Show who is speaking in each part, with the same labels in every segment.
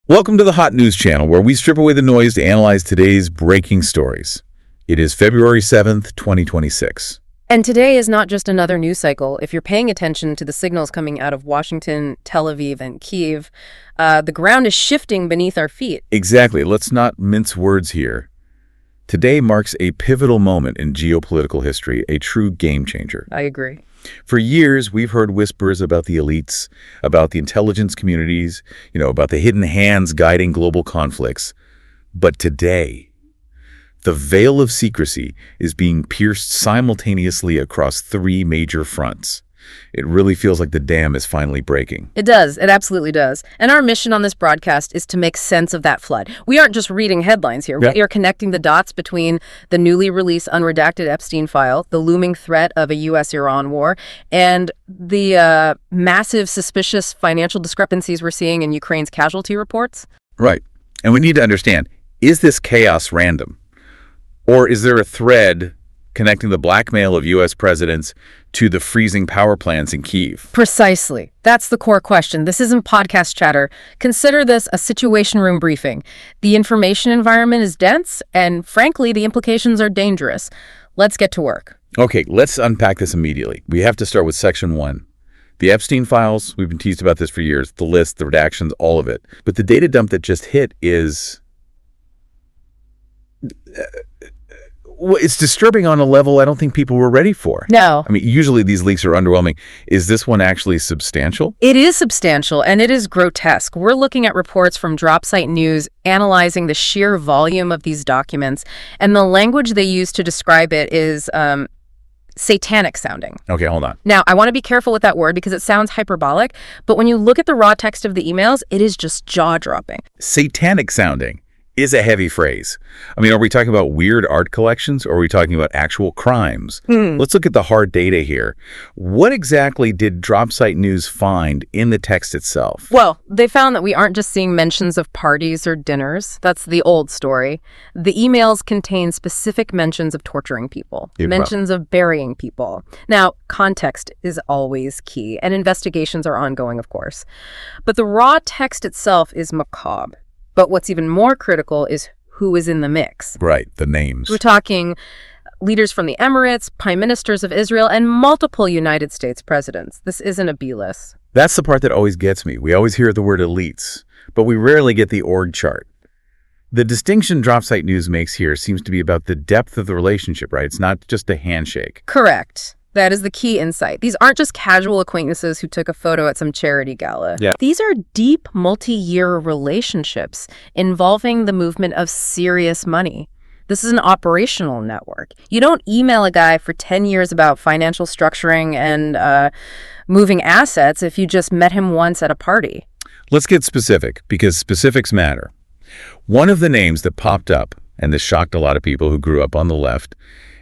Speaker 1: Welcome to the Hot News Channel, where we strip away the noise to analyze today's breaking stories. It is February 7th, 2026.
Speaker 2: And today is not just another news cycle. If you're paying attention to the signals coming out of Washington, Tel Aviv, and Kyiv, the ground is shifting beneath our feet.
Speaker 1: Exactly. Let's not mince words here. Today marks a pivotal moment in geopolitical history, a true game changer.
Speaker 2: I agree.
Speaker 1: For years, we've heard whispers about the elites, about the intelligence communities, about the hidden hands guiding global conflicts. But today, the veil of secrecy is being pierced simultaneously across three major fronts. It really feels like the dam is finally breaking.
Speaker 2: It does. It absolutely does. And our mission on this broadcast is to make sense of that flood. We aren't just reading headlines here.
Speaker 1: Yeah.
Speaker 2: We are connecting the dots between the newly released unredacted Epstein file, the looming threat of a U.S.-Iran war, and the massive suspicious financial discrepancies we're seeing in Ukraine's casualty reports.
Speaker 1: Right. And we need to understand, is this chaos random? Or is there a thread connecting the blackmail of U.S. presidents to the freezing power plants in Kyiv?
Speaker 2: Precisely. That's the core question. This isn't podcast chatter. Consider this a situation room briefing. The information environment is dense, and frankly, the implications are dangerous. Let's get to work.
Speaker 1: Okay, let's unpack this immediately. We have to start with Section 1. The Epstein files, we've been teased about this for years, the list, the redactions, all of it. But the data dump that just hit is... Well, it's disturbing on a level I don't think people were ready for.
Speaker 2: No.
Speaker 1: I mean, usually these leaks are underwhelming. Is this one actually substantial?
Speaker 2: It is substantial, and it is grotesque. We're looking at reports from DropSite News analyzing the sheer volume of these documents, and the language they use to describe it is satanic sounding.
Speaker 1: Okay, hold on.
Speaker 2: Now, I want to be careful with that word because it sounds hyperbolic, but when you look at the raw text of the emails, it is just jaw-dropping.
Speaker 1: Satanic sounding is a heavy phrase. I mean, are we talking about weird art collections, or are we talking about actual crimes? Let's look at the hard data here. What exactly did DropSite News find in the text itself?
Speaker 2: Well, they found that we aren't just seeing mentions of parties or dinners. That's the old story. The emails contain specific mentions of torturing people, mentions of burying people. Now, context is always key, and investigations are ongoing, of course. But the raw text itself is macabre. But what's even more critical is who is in the mix.
Speaker 1: Right, the names.
Speaker 2: We're talking leaders from the Emirates, prime ministers of Israel, and multiple United States presidents. This isn't a B-list.
Speaker 1: That's the part that always gets me. We always hear the word elites, but we rarely get the org chart. The distinction DropSite News makes here seems to be about the depth of the relationship, right? It's not just a handshake.
Speaker 2: Correct. That is the key insight. These aren't just casual acquaintances who took a photo at some charity gala.
Speaker 1: Yeah.
Speaker 2: These are deep, multi-year relationships involving the movement of serious money. This is an operational network. You don't email a guy for 10 years about financial structuring and moving assets if you just met him once at a party.
Speaker 1: Let's get specific, because specifics matter. One of the names that popped up, and this shocked a lot of people who grew up on the left,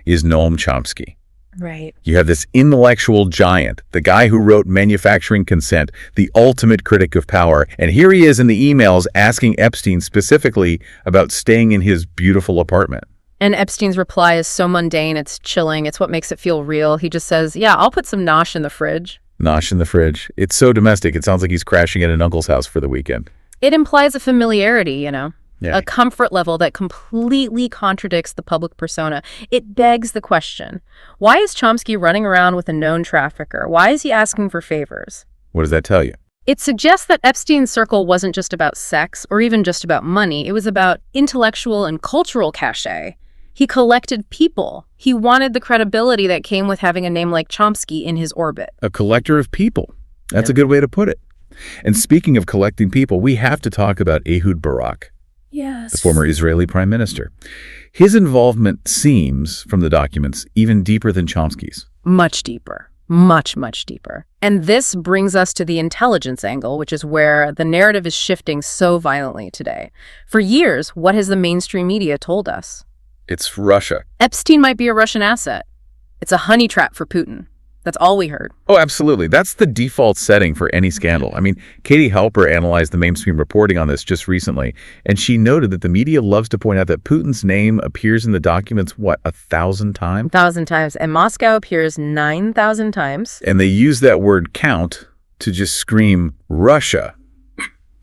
Speaker 1: is Noam Chomsky.
Speaker 2: Right.
Speaker 1: You have this intellectual giant, the guy who wrote Manufacturing Consent, the ultimate critic of power. And here he is in the emails asking Epstein specifically about staying in his beautiful apartment.
Speaker 2: And Epstein's reply is so mundane, it's chilling. It's what makes it feel real. He just says, yeah, I'll put some nosh in the fridge.
Speaker 1: Nosh in the fridge. It's so domestic. It sounds like he's crashing at an uncle's house for the weekend.
Speaker 2: It implies a familiarity,
Speaker 1: Yeah.
Speaker 2: A comfort level that completely contradicts the public persona. It begs the question, why is Chomsky running around with a known trafficker? Why is he asking for favors?
Speaker 1: What does that tell you?
Speaker 2: It suggests that Epstein's circle wasn't just about sex or even just about money. It was about intellectual and cultural cachet. He collected people. He wanted the credibility that came with having a name like Chomsky in his orbit.
Speaker 1: A collector of people. That's a good way to put it. And speaking of collecting people, we have to talk about Ehud Barak.
Speaker 2: Yes.
Speaker 1: The former Israeli prime minister. His involvement seems, from the documents, even deeper than Chomsky's.
Speaker 2: Much deeper. Much, much deeper. And this brings us to the intelligence angle, which is where the narrative is shifting so violently today. For years, what has the mainstream media told us?
Speaker 1: It's Russia.
Speaker 2: Epstein might be a Russian asset. It's a honey trap for Putin. That's all we heard.
Speaker 1: Oh, absolutely. That's the default setting for any scandal. I mean, Katie Halper analyzed the mainstream reporting on this just recently, and she noted that the media loves to point out that Putin's name appears in the documents, 1,000 times?
Speaker 2: 1,000 times. And Moscow appears 9,000 times.
Speaker 1: And they use that word count to just scream Russia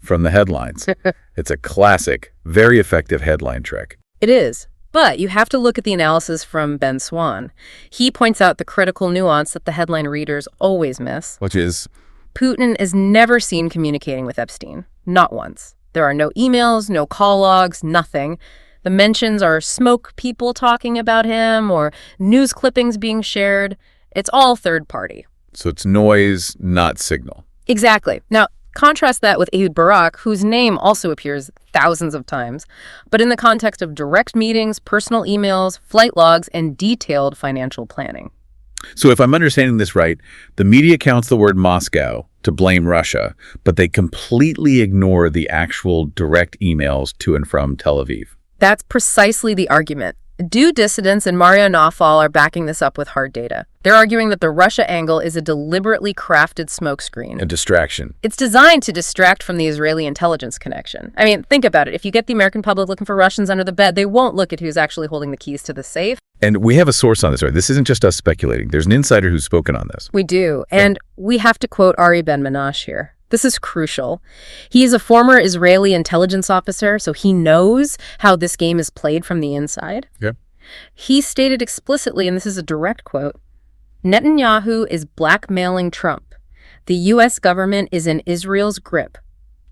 Speaker 1: from the headlines. It's a classic, very effective headline trick.
Speaker 2: It is. But you have to look at the analysis from Ben Swan. He points out the critical nuance that the headline readers always miss.
Speaker 1: Which is?
Speaker 2: Putin is never seen communicating with Epstein. Not once. There are no emails, no call logs, nothing. The mentions are smoke people talking about him or news clippings being shared. It's all third party.
Speaker 1: So it's noise, not signal.
Speaker 2: Exactly. Now, contrast that with Ehud Barak, whose name also appears thousands of times, but in the context of direct meetings, personal emails, flight logs, and detailed financial planning.
Speaker 1: So if I'm understanding this right, the media counts the word Moscow to blame Russia, but they completely ignore the actual direct emails to and from Tel Aviv.
Speaker 2: That's precisely the argument. Do dissidents and Mario Nawfal are backing this up with hard data. They're arguing that the Russia angle is a deliberately crafted smokescreen.
Speaker 1: A distraction.
Speaker 2: It's designed to distract from the Israeli intelligence connection. I mean, think about it. If you get the American public looking for Russians under the bed, they won't look at who's actually holding the keys to the safe.
Speaker 1: And we have a source on this, right? This isn't just us speculating. There's an insider who's spoken on this.
Speaker 2: We do. And we have to quote Ari Ben-Menashe here. This is crucial. He is a former Israeli intelligence officer, so he knows how this game is played from the inside.
Speaker 1: Yeah.
Speaker 2: He stated explicitly, and this is a direct quote, Netanyahu is blackmailing Trump. The U.S. government is in Israel's grip.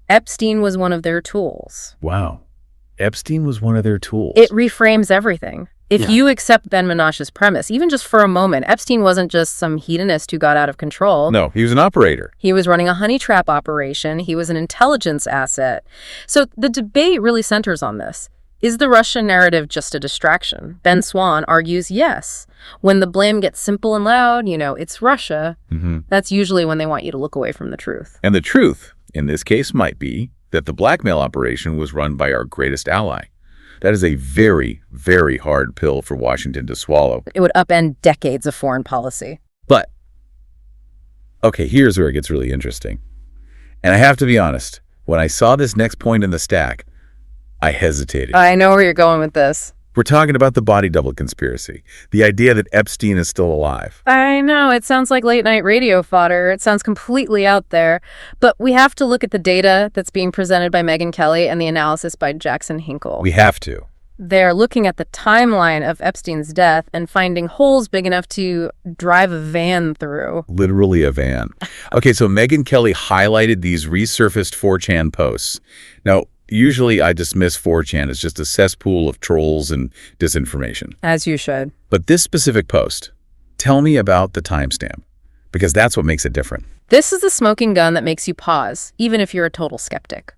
Speaker 2: Epstein was one of their tools.
Speaker 1: Wow. Epstein was one of their tools.
Speaker 2: It reframes everything. If you accept Ben-Menashe's premise, even just for a moment, Epstein wasn't just some hedonist who got out of control.
Speaker 1: No, he was an operator.
Speaker 2: He was running a honey trap operation. He was an intelligence asset. So the debate really centers on this. Is the Russian narrative just a distraction? Ben Swan argues yes. When the blame gets simple and loud, it's Russia, that's usually when they want you to look away from the truth.
Speaker 1: And the truth, in this case, might be that the blackmail operation was run by our greatest ally. That is a very, very hard pill for Washington to swallow.
Speaker 2: It would upend decades of foreign policy.
Speaker 1: But, okay, here's where it gets really interesting. And I have to be honest, when I saw this next point in the stack, I hesitated.
Speaker 2: I know where you're going with this.
Speaker 1: We're talking about the body double conspiracy, the idea that Epstein is still alive.
Speaker 2: I know, it sounds like late-night radio fodder. It sounds completely out there. But we have to look at the data that's being presented by Megyn Kelly and the analysis by Jackson Hinkle.
Speaker 1: We have to.
Speaker 2: They're looking at the timeline of Epstein's death and finding holes big enough to drive a van through.
Speaker 1: Literally a van. Okay, so Megyn Kelly highlighted these resurfaced 4chan posts. Now, usually I dismiss 4chan as just a cesspool of trolls and disinformation.
Speaker 2: As you should.
Speaker 1: But this specific post, tell me about the timestamp, because that's what makes it different.
Speaker 2: This is the smoking gun that makes you pause, even if you're a total skeptic.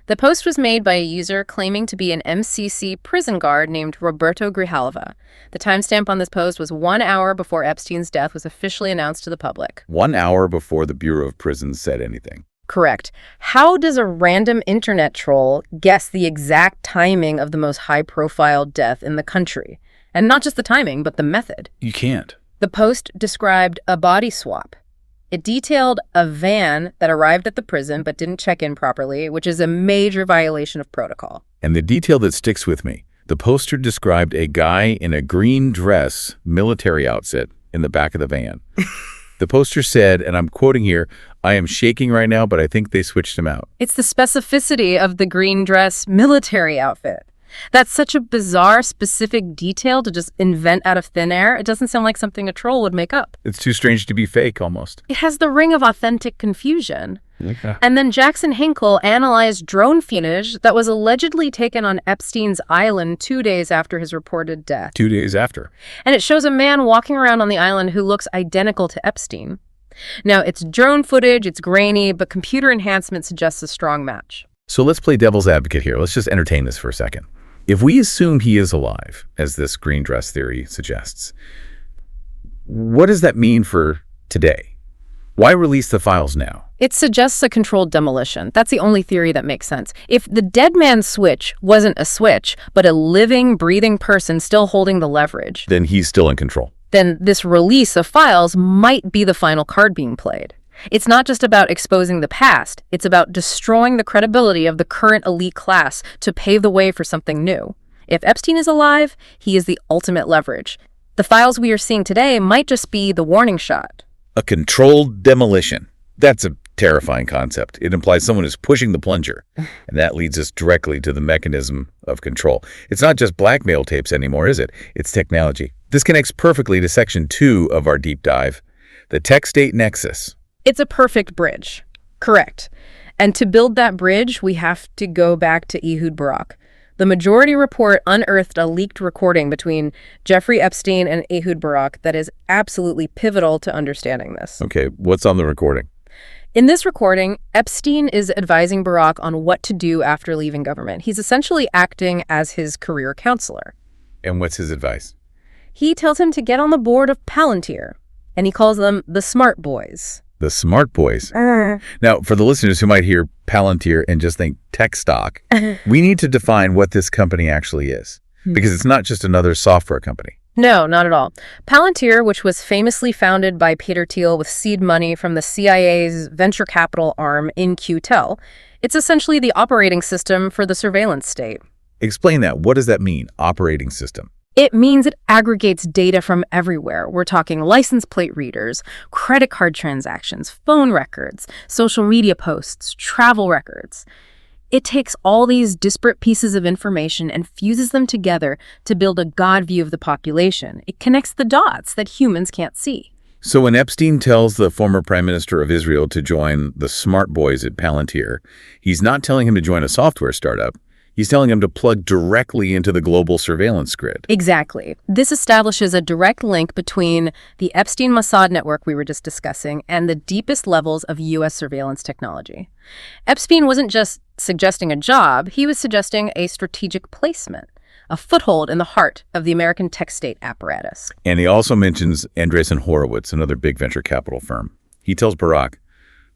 Speaker 2: The post was made by a user claiming to be an MCC prison guard named Roberto Grijalva. The timestamp on this post was 1 hour before Epstein's death was officially announced to the public.
Speaker 1: 1 hour before the Bureau of Prisons said anything.
Speaker 2: Correct. How does a random internet troll guess the exact timing of the most high-profile death in the country? And not just the timing, but the method.
Speaker 1: You can't.
Speaker 2: The post described a body swap. It detailed a van that arrived at the prison but didn't check in properly, which is a major violation of protocol.
Speaker 1: And the detail that sticks with me, the poster described a guy in a green dress, military outfit, in the back of the van. The poster said, and I'm quoting here, "I am shaking right now, but I think they switched him out."
Speaker 2: It's the specificity of the green dress military outfit. That's such a bizarre, specific detail to just invent out of thin air. It doesn't sound like something a troll would make up.
Speaker 1: It's too strange to be fake, almost.
Speaker 2: It has the ring of authentic confusion.
Speaker 1: Okay.
Speaker 2: And then Jackson Hinkle analyzed drone footage that was allegedly taken on Epstein's island 2 days after his reported death.
Speaker 1: 2 days after.
Speaker 2: And it shows a man walking around on the island who looks identical to Epstein. Now, it's drone footage, it's grainy, but computer enhancement suggests a strong match.
Speaker 1: So let's play devil's advocate here. Let's just entertain this for a second. If we assume he is alive, as this green dress theory suggests, what does that mean for today? Why release the files now?
Speaker 2: It suggests a controlled demolition. That's the only theory that makes sense. If the dead man's switch wasn't a switch, but a living, breathing person still holding the leverage,
Speaker 1: then he's still in control.
Speaker 2: Then this release of files might be the final card being played. It's not just about exposing the past. It's about destroying the credibility of the current elite class to pave the way for something new. If Epstein is alive, he is the ultimate leverage. The files we are seeing today might just be the warning shot.
Speaker 1: A controlled demolition. That's a terrifying concept. It implies someone is pushing the plunger, and that leads us directly to the mechanism of control. It's not just blackmail tapes anymore, is it? It's technology. This connects perfectly to Section 2 of our deep dive, the tech-state nexus.
Speaker 2: It's a perfect bridge. Correct. And to build that bridge, we have to go back to Ehud Barak. The Majority Report unearthed a leaked recording between Jeffrey Epstein and Ehud Barak that is absolutely pivotal to understanding this.
Speaker 1: Okay, what's on the recording?
Speaker 2: In this recording, Epstein is advising Barak on what to do after leaving government. He's essentially acting as his career counselor.
Speaker 1: And what's his advice?
Speaker 2: He tells him to get on the board of Palantir, and he calls them the Smart Boys.
Speaker 1: The Smart Boys. Now, for the listeners who might hear Palantir and just think tech stock, we need to define what this company actually is, because it's not just another software company.
Speaker 2: No, not at all. Palantir, which was famously founded by Peter Thiel with seed money from the CIA's venture capital arm In-Q-Tel, it's essentially the operating system for the surveillance state.
Speaker 1: Explain that. What does that mean, operating system?
Speaker 2: It means it aggregates data from everywhere. We're talking license plate readers, credit card transactions, phone records, social media posts, travel records. It takes all these disparate pieces of information and fuses them together to build a God view of the population. It connects the dots that humans can't see.
Speaker 1: So when Epstein tells the former Prime Minister of Israel to join the Smart Boys at Palantir, he's not telling him to join a software startup. He's telling him to plug directly into the global surveillance grid.
Speaker 2: Exactly. This establishes a direct link between the Epstein-Mossad network we were just discussing and the deepest levels of U.S. surveillance technology. Epstein wasn't just suggesting a job, he was suggesting a strategic placement, a foothold in the heart of the American tech state apparatus.
Speaker 1: And he also mentions Andreessen Horowitz, another big venture capital firm. He tells Barak,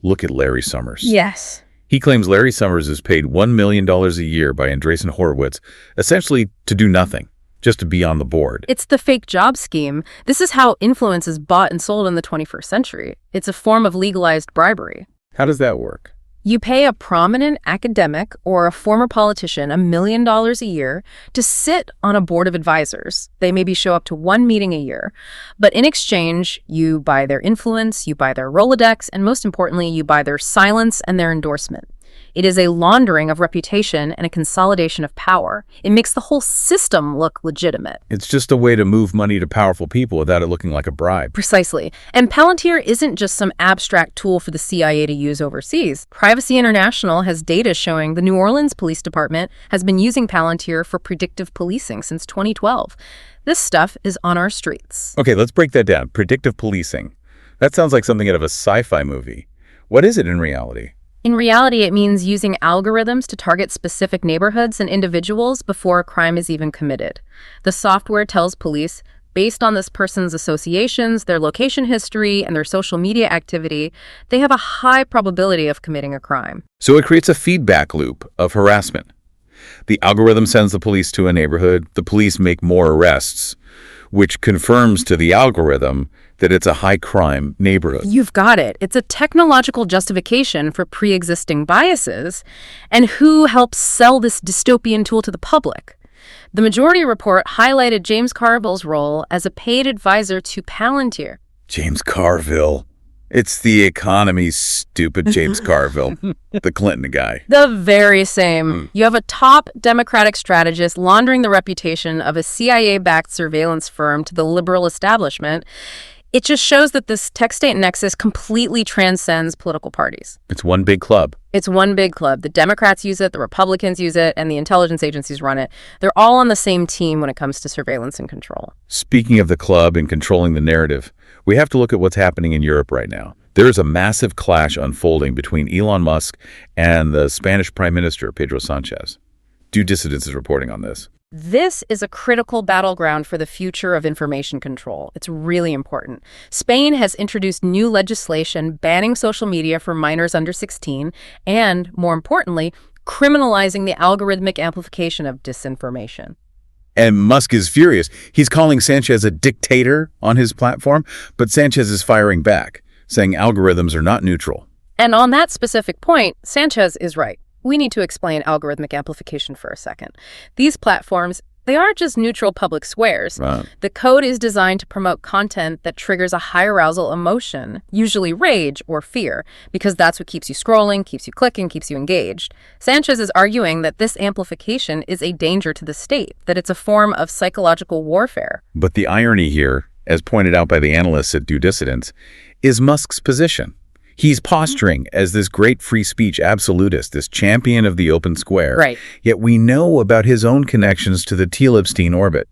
Speaker 1: look at Larry Summers.
Speaker 2: Yes.
Speaker 1: He claims Larry Summers is paid $1 million a year by Andreessen Horowitz, essentially to do nothing, just to be on the board.
Speaker 2: It's the fake job scheme. This is how influence is bought and sold in the 21st century. It's a form of legalized bribery.
Speaker 1: How does that work?
Speaker 2: You pay a prominent academic or a former politician $1 million a year to sit on a board of advisors. They maybe show up to one meeting a year. But in exchange, you buy their influence, you buy their Rolodex, and most importantly, you buy their silence and their endorsement. It is a laundering of reputation and a consolidation of power. It makes the whole system look legitimate.
Speaker 1: It's just a way to move money to powerful people without it looking like a bribe.
Speaker 2: Precisely. And Palantir isn't just some abstract tool for the CIA to use overseas. Privacy International has data showing the New Orleans Police Department has been using Palantir for predictive policing since 2012. This stuff is on our streets.
Speaker 1: Okay, let's break that down. Predictive policing. That sounds like something out of a sci-fi movie. What is it in reality?
Speaker 2: In reality, it means using algorithms to target specific neighborhoods and individuals before a crime is even committed. The software tells police, based on this person's associations, their location history, and their social media activity, they have a high probability of committing a crime.
Speaker 1: So it creates a feedback loop of harassment. The algorithm sends the police to a neighborhood, the police make more arrests, which confirms to the algorithm that it's a high-crime neighborhood.
Speaker 2: You've got it. It's a technological justification for pre-existing biases. And who helps sell this dystopian tool to the public? The Majority Report highlighted James Carville's role as a paid advisor to Palantir.
Speaker 1: James Carville. It's the economy's stupid James Carville, the Clinton guy.
Speaker 2: The very same. You have a top Democratic strategist laundering the reputation of a CIA-backed surveillance firm to the liberal establishment. It just shows that this tech-state nexus completely transcends political parties.
Speaker 1: It's one big club.
Speaker 2: It's one big club. The Democrats use it, the Republicans use it, and the intelligence agencies run it. They're all on the same team when it comes to surveillance and control.
Speaker 1: Speaking of the club and controlling the narrative, we have to look at what's happening in Europe right now. There is a massive clash unfolding between Elon Musk and the Spanish Prime Minister, Pedro Sanchez. Due Dissidence is reporting on this.
Speaker 2: This is a critical battleground for the future of information control. It's really important. Spain has introduced new legislation banning social media for minors under 16 and, more importantly, criminalizing the algorithmic amplification of disinformation.
Speaker 1: And Musk is furious. He's calling Sanchez a dictator on his platform, but Sanchez is firing back, saying algorithms are not neutral.
Speaker 2: And on that specific point, Sanchez is right. We need to explain algorithmic amplification for a second. These platforms, They aren't just neutral public squares.
Speaker 1: Right.
Speaker 2: The code is designed to promote content that triggers a high arousal emotion, usually rage or fear, because that's what keeps you scrolling, keeps you clicking, keeps you engaged. Sanchez is arguing that this amplification is a danger to the state, that it's a form of psychological warfare.
Speaker 1: But the irony here, as pointed out by the analysts at Due Dissidence, is Musk's position. He's posturing as this great free speech absolutist, this champion of the open square.
Speaker 2: Right.
Speaker 1: Yet we know about his own connections to the Thiel-Epstein orbit.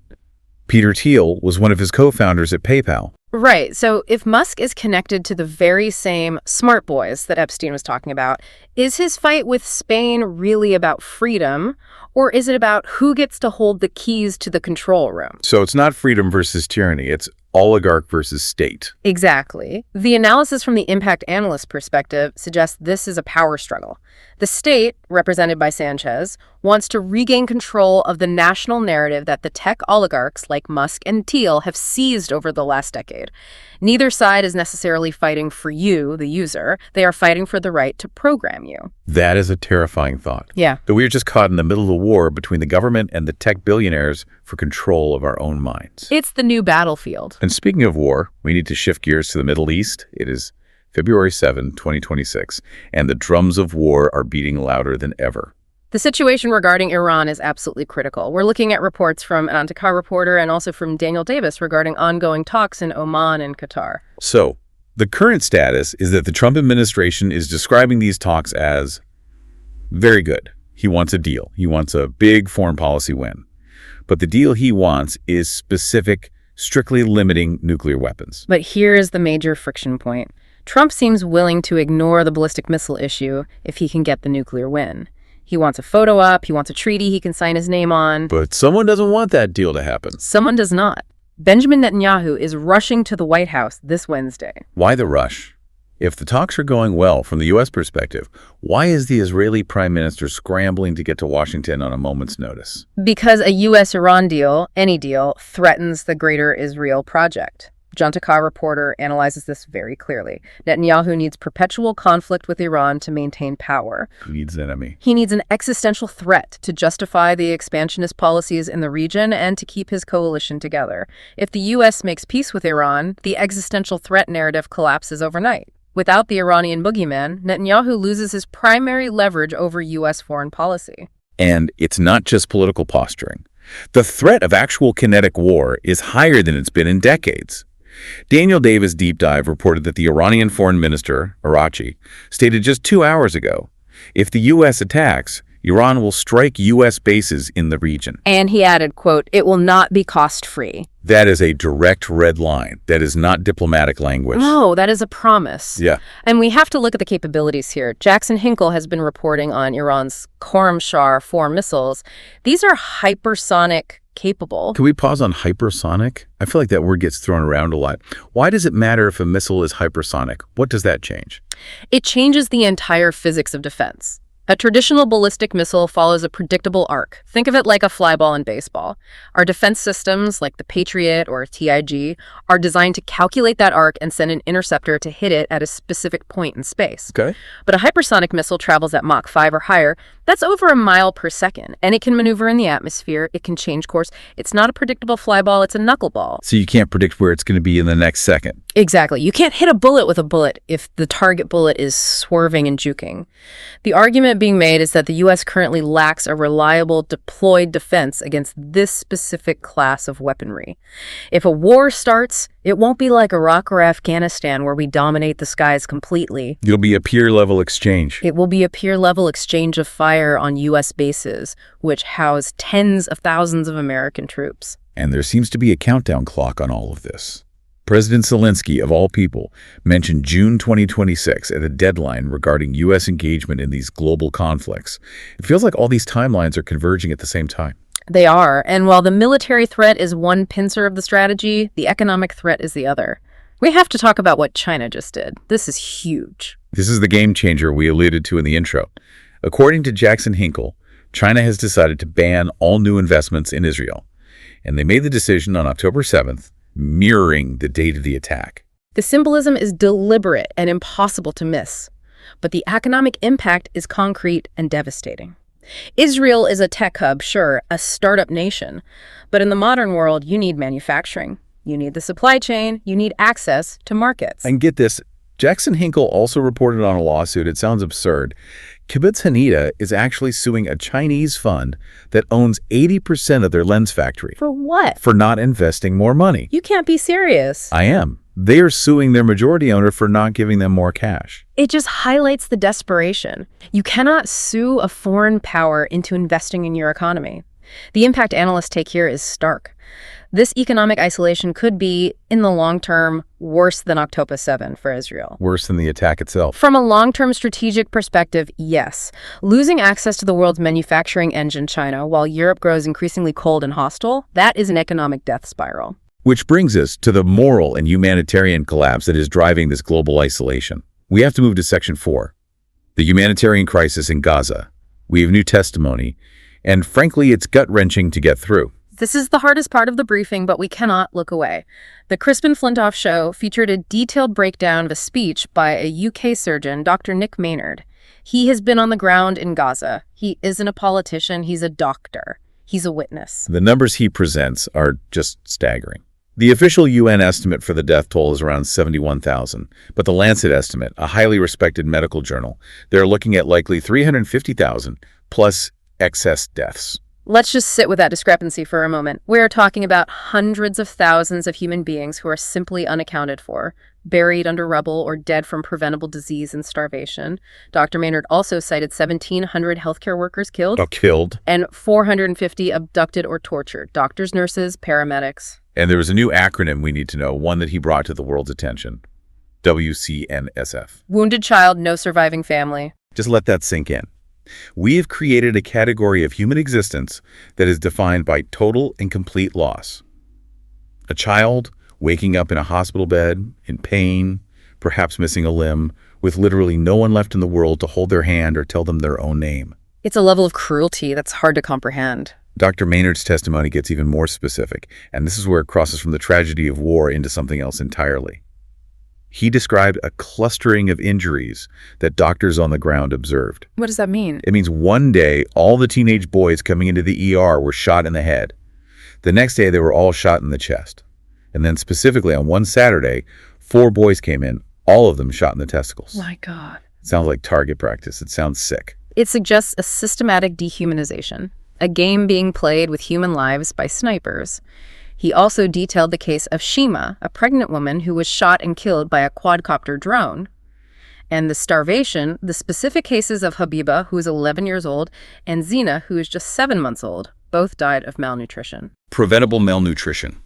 Speaker 1: Peter Thiel was one of his co-founders at PayPal.
Speaker 2: Right. So if Musk is connected to the very same smart boys that Epstein was talking about, is his fight with Spain really about freedom, or is it about who gets to hold the keys to the control room?
Speaker 1: So it's not freedom versus tyranny. It's oligarch versus state.
Speaker 2: Exactly. The analysis from the impact analyst perspective suggests this is a power struggle. The state, represented by Sanchez, wants to regain control of the national narrative that the tech oligarchs like Musk and Thiel have seized over the last decade. Neither side is necessarily fighting for you, the user. They are fighting for the right to program you.
Speaker 1: That is a terrifying thought.
Speaker 2: Yeah.
Speaker 1: That we are just caught in the middle of a war between the government and the tech billionaires for control of our own minds.
Speaker 2: It's the new battlefield.
Speaker 1: And speaking of war, we need to shift gears to the Middle East. It is February 7, 2026, and the drums of war are beating louder than ever.
Speaker 2: The situation regarding Iran is absolutely critical. We're looking at reports from an Antakar reporter and also from Daniel Davis regarding ongoing talks in Oman and Qatar.
Speaker 1: So, the current status is that the Trump administration is describing these talks as very good. He wants a deal. He wants a big foreign policy win. But the deal he wants is specific, strictly limiting nuclear weapons.
Speaker 2: But here is the major friction point. Trump seems willing to ignore the ballistic missile issue if he can get the nuclear win. He wants a photo op, he wants a treaty he can sign his name on.
Speaker 1: But someone doesn't want that deal to happen.
Speaker 2: Someone does not. Benjamin Netanyahu is rushing to the White House this Wednesday.
Speaker 1: Why the rush? If the talks are going well from the U.S. perspective, why is the Israeli prime minister scrambling to get to Washington on a moment's notice?
Speaker 2: Because a U.S.-Iran deal, any deal, threatens the greater Israel project. Jantakar reporter analyzes this very clearly. Netanyahu needs perpetual conflict with Iran to maintain power.
Speaker 1: He needs an enemy.
Speaker 2: He needs an existential threat to justify the expansionist policies in the region and to keep his coalition together. If the U.S. makes peace with Iran, the existential threat narrative collapses overnight. Without the Iranian boogeyman, Netanyahu loses his primary leverage over U.S. foreign policy.
Speaker 1: And it's not just political posturing. The threat of actual kinetic war is higher than it's been in decades. Daniel Davis' deep dive reported that the Iranian Foreign Minister, Arachi, stated just 2 hours ago, if the U.S. attacks, Iran will strike U.S. bases in the region.
Speaker 2: And he added, quote, "It will not be cost-free."
Speaker 1: That is a direct red line. That is not diplomatic language.
Speaker 2: No, that is a promise.
Speaker 1: Yeah.
Speaker 2: And we have to look at the capabilities here. Jackson Hinkle has been reporting on Iran's Khorramshahr 4 missiles. These are hypersonic capable.
Speaker 1: Can we pause on hypersonic? I feel like that word gets thrown around a lot. Why does it matter if a missile is hypersonic? What does that change?
Speaker 2: It changes the entire physics of defense. A traditional ballistic missile follows a predictable arc. Think of it like a fly ball in baseball. Our defense systems, like the Patriot or TIG, are designed to calculate that arc and send an interceptor to hit it at a specific point in space.
Speaker 1: Okay.
Speaker 2: But a hypersonic missile travels at Mach 5 or higher. That's over a mile per second, and it can maneuver in the atmosphere. It can change course. It's not a predictable fly ball, it's a knuckleball.
Speaker 1: So you can't predict where it's going to be in the next second.
Speaker 2: Exactly. You can't hit a bullet with a bullet if the target bullet is swerving and juking. The argument being made is that the U.S. currently lacks a reliable deployed defense against this specific class of weaponry. If a war starts, it won't be like Iraq or Afghanistan where we dominate the skies completely.
Speaker 1: It'll be a peer-level exchange.
Speaker 2: It will be a peer-level exchange of fire on U.S. bases, which house tens of thousands of American troops.
Speaker 1: And there seems to be a countdown clock on all of this. President Zelensky, of all people, mentioned June 2026 as a deadline regarding U.S. engagement in these global conflicts. It feels like all these timelines are converging at the same time.
Speaker 2: They are, and while the military threat is one pincer of the strategy, the economic threat is the other. We have to talk about what China just did. This is huge.
Speaker 1: This is the game changer we alluded to in the intro. According to Jackson Hinkle, China has decided to ban all new investments in Israel, and they made the decision on October 7th, mirroring the date of the attack.
Speaker 2: The symbolism is deliberate and impossible to miss, but the economic impact is concrete and devastating. Israel is a tech hub, sure, a startup nation. But in the modern world, you need manufacturing. You need the supply chain. You need access to markets.
Speaker 1: And get this, Jackson Hinkle also reported on a lawsuit. It sounds absurd. Kibbutz Haneda is actually suing a Chinese fund that owns 80% of their lens factory.
Speaker 2: For what?
Speaker 1: For not investing more money.
Speaker 2: You can't be serious.
Speaker 1: I am. They are suing their majority owner for not giving them more cash.
Speaker 2: It just highlights the desperation. You cannot sue a foreign power into investing in your economy. The impact analysts take here is stark. This economic isolation could be, in the long term, worse than October 7 for Israel.
Speaker 1: Worse than the attack itself.
Speaker 2: From a long-term strategic perspective, yes. Losing access to the world's manufacturing engine, China, while Europe grows increasingly cold and hostile, that is an economic death spiral.
Speaker 1: Which brings us to the moral and humanitarian collapse that is driving this global isolation. We have to move to Section 4, the humanitarian crisis in Gaza. We have new testimony, and frankly, it's gut-wrenching to get through.
Speaker 2: This is the hardest part of the briefing, but we cannot look away. The Crispin Flintoff show featured a detailed breakdown of a speech by a UK surgeon, Dr. Nick Maynard. He has been on the ground in Gaza. He isn't a politician, he's a doctor. He's a witness.
Speaker 1: The numbers he presents are just staggering. The official UN estimate for the death toll is around 71,000, but the Lancet estimate, a highly respected medical journal, they're looking at likely 350,000 plus excess deaths.
Speaker 2: Let's just sit with that discrepancy for a moment. We're talking about hundreds of thousands of human beings who are simply unaccounted for, buried under rubble or dead from preventable disease and starvation. Dr. Maynard also cited 1,700 healthcare workers killed. And 450 abducted or tortured. Doctors, nurses, paramedics.
Speaker 1: And there was a new acronym we need to know, one that he brought to the world's attention. WCNSF.
Speaker 2: Wounded child, no surviving family.
Speaker 1: Just let that sink in. We have created a category of human existence that is defined by total and complete loss. A child waking up in a hospital bed, in pain, perhaps missing a limb, with literally no one left in the world to hold their hand or tell them their own name.
Speaker 2: It's a level of cruelty that's hard to comprehend.
Speaker 1: Dr. Maynard's testimony gets even more specific, and this is where it crosses from the tragedy of war into something else entirely. He described a clustering of injuries that doctors on the ground observed.
Speaker 2: What does that mean?
Speaker 1: It means one day, all the teenage boys coming into the ER were shot in the head. The next day, they were all shot in the chest. And then specifically on one Saturday, 4 boys came in, all of them shot in the testicles.
Speaker 2: My God.
Speaker 1: It sounds like target practice. It sounds sick.
Speaker 2: It suggests a systematic dehumanization, a game being played with human lives by snipers. He also detailed the case of Shima, a pregnant woman who was shot and killed by a quadcopter drone. And the starvation, the specific cases of Habiba, who is 11 years old, and Zina, who is just 7 months old, both died of malnutrition.
Speaker 1: Preventable malnutrition.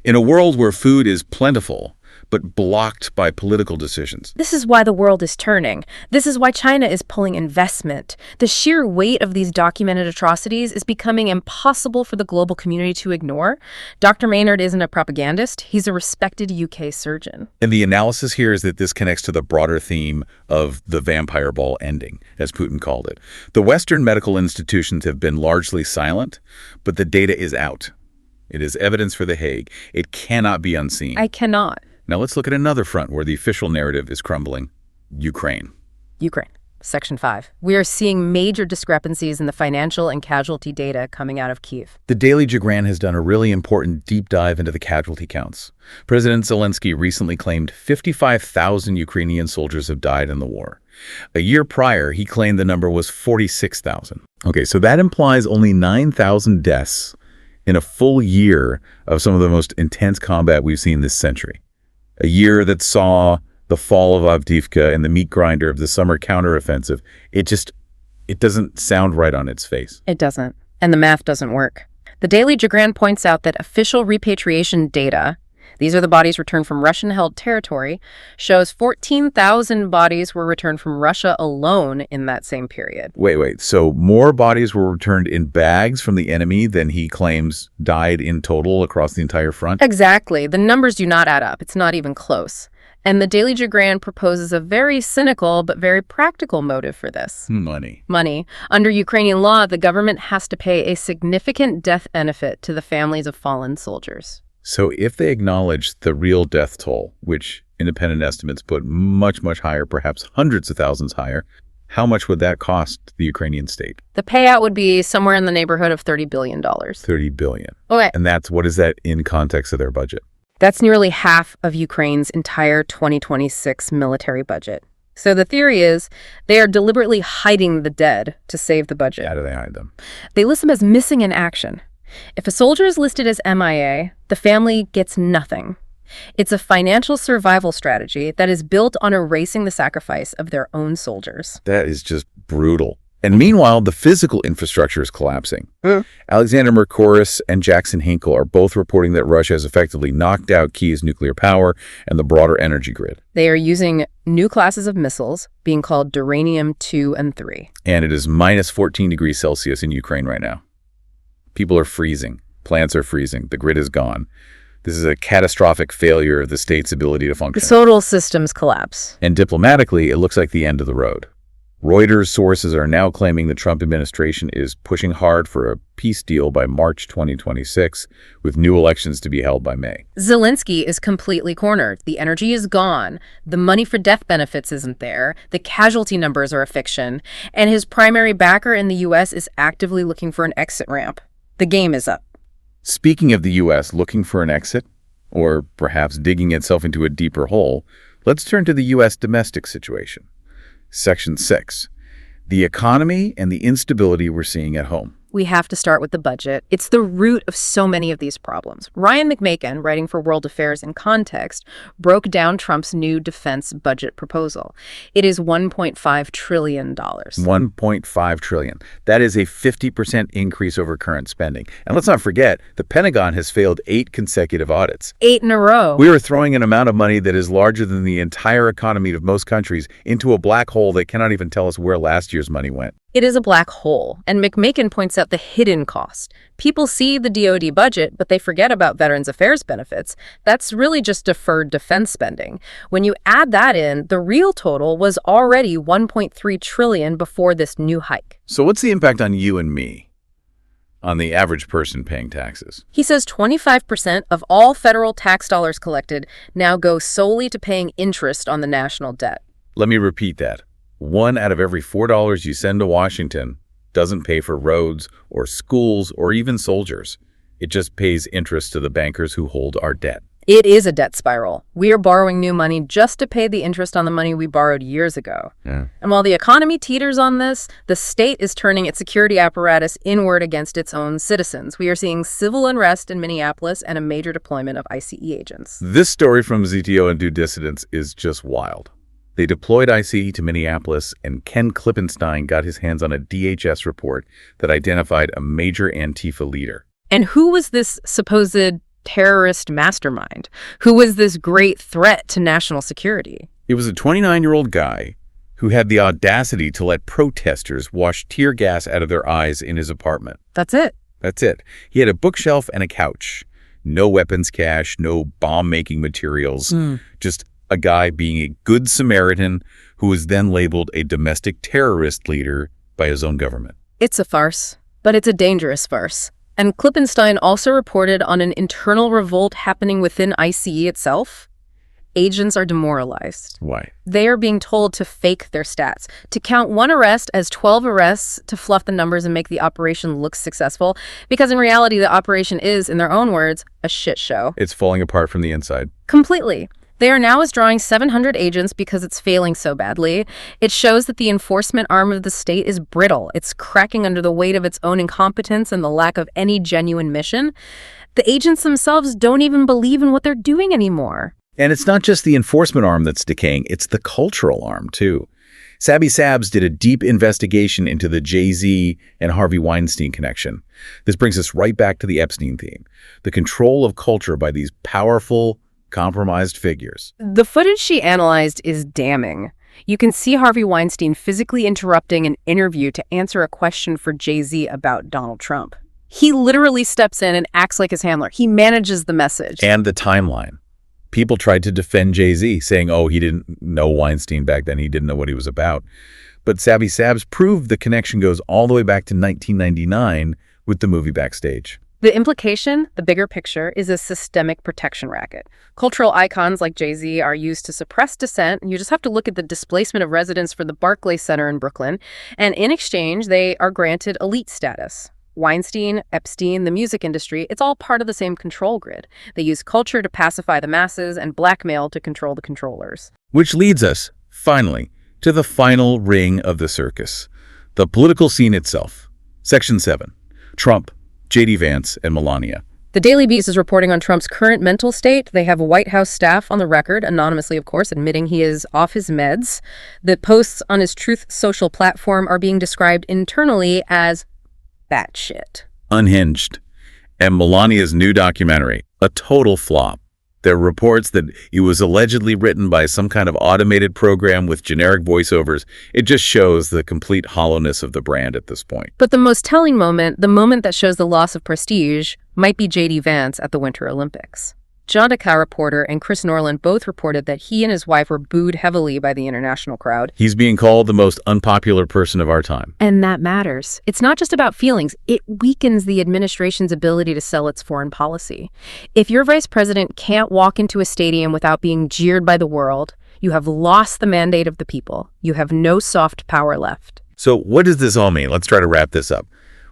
Speaker 1: In a world where food is plentiful, but blocked by political decisions.
Speaker 2: This is why the world is turning. This is why China is pulling investment. The sheer weight of these documented atrocities is becoming impossible for the global community to ignore. Dr. Maynard isn't a propagandist. He's a respected UK surgeon.
Speaker 1: And the analysis here is that this connects to the broader theme of the vampire ball ending, as Putin called it. The Western medical institutions have been largely silent, but the data is out. It is evidence for The Hague. It cannot be unseen.
Speaker 2: I cannot.
Speaker 1: Now let's look at another front where the official narrative is crumbling. Ukraine.
Speaker 2: Section 5. We are seeing major discrepancies in the financial and casualty data coming out of Kyiv.
Speaker 1: The Daily Jagran has done a really important deep dive into the casualty counts. President Zelensky recently claimed 55,000 Ukrainian soldiers have died in the war. A year prior, he claimed the number was 46,000. Okay, so that implies only 9,000 deaths in a full year of some of the most intense combat we've seen this century. A year that saw the fall of Avdiivka and the meat grinder of the summer counteroffensive. It doesn't sound right on its face.
Speaker 2: It doesn't. And the math doesn't work. The Daily Jagran points out that official repatriation data, these are the bodies returned from Russian-held territory, shows 14,000 bodies were returned from Russia alone in that same period.
Speaker 1: Wait. So more bodies were returned in bags from the enemy than he claims died in total across the entire front?
Speaker 2: Exactly. The numbers do not add up. It's not even close. And the Daily Jagran proposes a very cynical but very practical motive for this.
Speaker 1: Money.
Speaker 2: Under Ukrainian law, the government has to pay a significant death benefit to the families of fallen soldiers.
Speaker 1: So if they acknowledge the real death toll, which independent estimates put much, much higher, perhaps hundreds of thousands higher, How much would that cost the Ukrainian state?
Speaker 2: The payout would be somewhere in the neighborhood of $30 billion.
Speaker 1: $30 billion.
Speaker 2: Okay.
Speaker 1: And what is that in context of their budget?
Speaker 2: That's nearly half of Ukraine's entire 2026 military budget. So the theory is they are deliberately hiding the dead to save the budget.
Speaker 1: How do they hide them?
Speaker 2: They list them as missing in action. If a soldier is listed as MIA, the family gets nothing. It's a financial survival strategy that is built on erasing the sacrifice of their own soldiers.
Speaker 1: That is just brutal. And meanwhile, the physical infrastructure is collapsing. Alexander Mercouris and Jackson Hinkle are both reporting that Russia has effectively knocked out Kyiv's nuclear power and the broader energy grid.
Speaker 2: They are using new classes of missiles, being called Duranium 2 and 3.
Speaker 1: And it is minus 14 degrees Celsius in Ukraine right now. People are freezing. Plants are freezing. The grid is gone. This is a catastrophic failure of the state's ability to function.
Speaker 2: The total systems collapse.
Speaker 1: And diplomatically, it looks like the end of the road. Reuters sources are now claiming the Trump administration is pushing hard for a peace deal by March 2026, with new elections to be held by May.
Speaker 2: Zelensky is completely cornered. The energy is gone. The money for death benefits isn't there. The casualty numbers are a fiction. And his primary backer in the U.S. is actively looking for an exit ramp. The game is up.
Speaker 1: Speaking of the U.S. looking for an exit, or perhaps digging itself into a deeper hole, let's turn to the U.S. domestic situation. Section 6, the economy and the instability we're seeing at home.
Speaker 2: We have to start with the budget. It's the root of so many of these problems. Ryan McMaken, writing for World Affairs in Context, broke down Trump's new defense budget proposal. It is $1.5 trillion.
Speaker 1: $1.5 trillion. That is a 50% increase over current spending. And let's not forget, the Pentagon has failed 8 consecutive audits.
Speaker 2: 8 in a row.
Speaker 1: We are throwing an amount of money that is larger than the entire economy of most countries into a black hole that cannot even tell us where last year's money went.
Speaker 2: It is a black hole, and McMaken points out the hidden cost. People see the DoD budget, but they forget about Veterans Affairs benefits. That's really just deferred defense spending. When you add that in, the real total was already $1.3 trillion before this new hike.
Speaker 1: So what's the impact on you and me, on the average person paying taxes?
Speaker 2: He says 25% of all federal tax dollars collected now go solely to paying interest on the national debt.
Speaker 1: Let me repeat that. 1 out of every $4 you send to Washington doesn't pay for roads or schools or even soldiers. It just pays interest to the bankers who hold our debt.
Speaker 2: It is a debt spiral. We are borrowing new money just to pay the interest on the money we borrowed years ago.
Speaker 1: Yeah.
Speaker 2: And while the economy teeters on this, the state is turning its security apparatus inward against its own citizens. We are seeing civil unrest in Minneapolis and a major deployment of ICE agents.
Speaker 1: This story from ZTO and Due Dissidents is just wild. They deployed ICE to Minneapolis, and Ken Klippenstein got his hands on a DHS report that identified a major Antifa leader.
Speaker 2: And who was this supposed terrorist mastermind? Who was this great threat to national security?
Speaker 1: It was a 29-year-old guy who had the audacity to let protesters wash tear gas out of their eyes in his apartment.
Speaker 2: That's it.
Speaker 1: That's it. He had a bookshelf and a couch. No weapons cache, no bomb-making materials, just a guy being a good Samaritan who was then labeled a domestic terrorist leader by his own government.
Speaker 2: It's a farce, but it's a dangerous farce. And Klippenstein also reported on an internal revolt happening within ICE itself. Agents are demoralized.
Speaker 1: Why?
Speaker 2: They are being told to fake their stats, to count one arrest as 12 arrests to fluff the numbers and make the operation look successful, because in reality, the operation is, in their own words, a shit show.
Speaker 1: It's falling apart from the inside.
Speaker 2: Completely. They are now withdrawing 700 agents because it's failing so badly. It shows that the enforcement arm of the state is brittle. It's cracking under the weight of its own incompetence and the lack of any genuine mission. The agents themselves don't even believe in what they're doing anymore.
Speaker 1: And it's not just the enforcement arm that's decaying, it's the cultural arm, too. Sabby Sabs did a deep investigation into the Jay-Z and Harvey Weinstein connection. This brings us right back to the Epstein theme, the control of culture by these powerful, compromised figures.
Speaker 2: The footage she analyzed is damning. You can see Harvey Weinstein physically interrupting an interview to answer a question for Jay-Z about Donald Trump. He literally steps in and acts like his handler. He manages the message.
Speaker 1: And the timeline. People tried to defend Jay-Z, saying, oh, he didn't know Weinstein back then. He didn't know what he was about. But Sabby Sabs proved the connection goes all the way back to 1999 with the movie Backstage.
Speaker 2: The implication, the bigger picture, is a systemic protection racket. Cultural icons like Jay-Z are used to suppress dissent. You just have to look at the displacement of residents for the Barclays Center in Brooklyn. And in exchange, they are granted elite status. Weinstein, Epstein, the music industry, it's all part of the same control grid. They use culture to pacify the masses and blackmail to control the controllers.
Speaker 1: Which leads us, finally, to the final ring of the circus, the political scene itself. Section 7. Trump, J.D. Vance, and Melania.
Speaker 2: The Daily Beast is reporting on Trump's current mental state. They have White House staff on the record, anonymously, of course, admitting he is off his meds. The posts on his Truth Social platform are being described internally as batshit.
Speaker 1: Unhinged. And Melania's new documentary, a total flop. There are reports that it was allegedly written by some kind of automated program with generic voiceovers. It just shows the complete hollowness of the brand at this point.
Speaker 2: But the most telling moment, the moment that shows the loss of prestige, might be J.D. Vance at the Winter Olympics. John DeCau reporter and Chris Norland both reported that he and his wife were booed heavily by the international crowd.
Speaker 1: He's being called the most unpopular person of our time.
Speaker 2: And that matters. It's not just about feelings. It weakens the administration's ability to sell its foreign policy. If your vice president can't walk into a stadium without being jeered by the world, you have lost the mandate of the people. You have no soft power left.
Speaker 1: So what does this all mean? Let's try to wrap this up.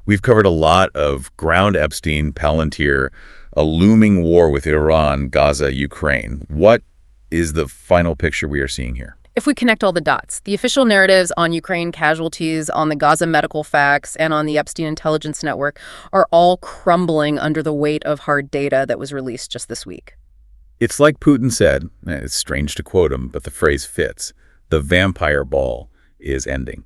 Speaker 1: We've covered a lot of ground Epstein, Palantir, a looming war with Iran, Gaza, Ukraine. What is the final picture we are seeing here?
Speaker 2: If we connect all the dots, the official narratives on Ukraine casualties, on the Gaza medical facts, and on the Epstein intelligence network are all crumbling under the weight of hard data that was released just this week.
Speaker 1: It's like Putin said, it's strange to quote him, but the phrase fits, the vampire ball is ending.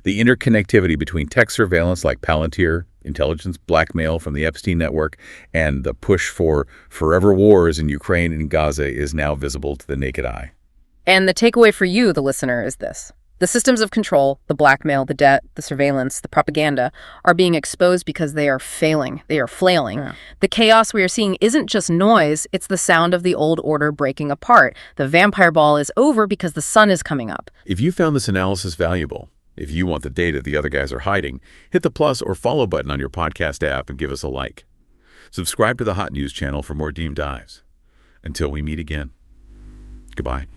Speaker 1: The interconnectivity between tech surveillance like Palantir, intelligence blackmail from the Epstein network, and the push for forever wars in Ukraine and Gaza is now visible to the naked eye.
Speaker 2: And the takeaway for you, the listener, is this. The systems of control, the blackmail, the debt, the surveillance, the propaganda, are being exposed because they are failing. They are flailing. Yeah. The chaos we are seeing isn't just noise, it's the sound of the old order breaking apart. The vampire ball is over because the sun is coming up.
Speaker 1: If you found this analysis valuable, if you want the data the other guys are hiding, hit the plus or follow button on your podcast app and give us a like. Subscribe to the Hot News channel for more deep dives. Until we meet again. Goodbye.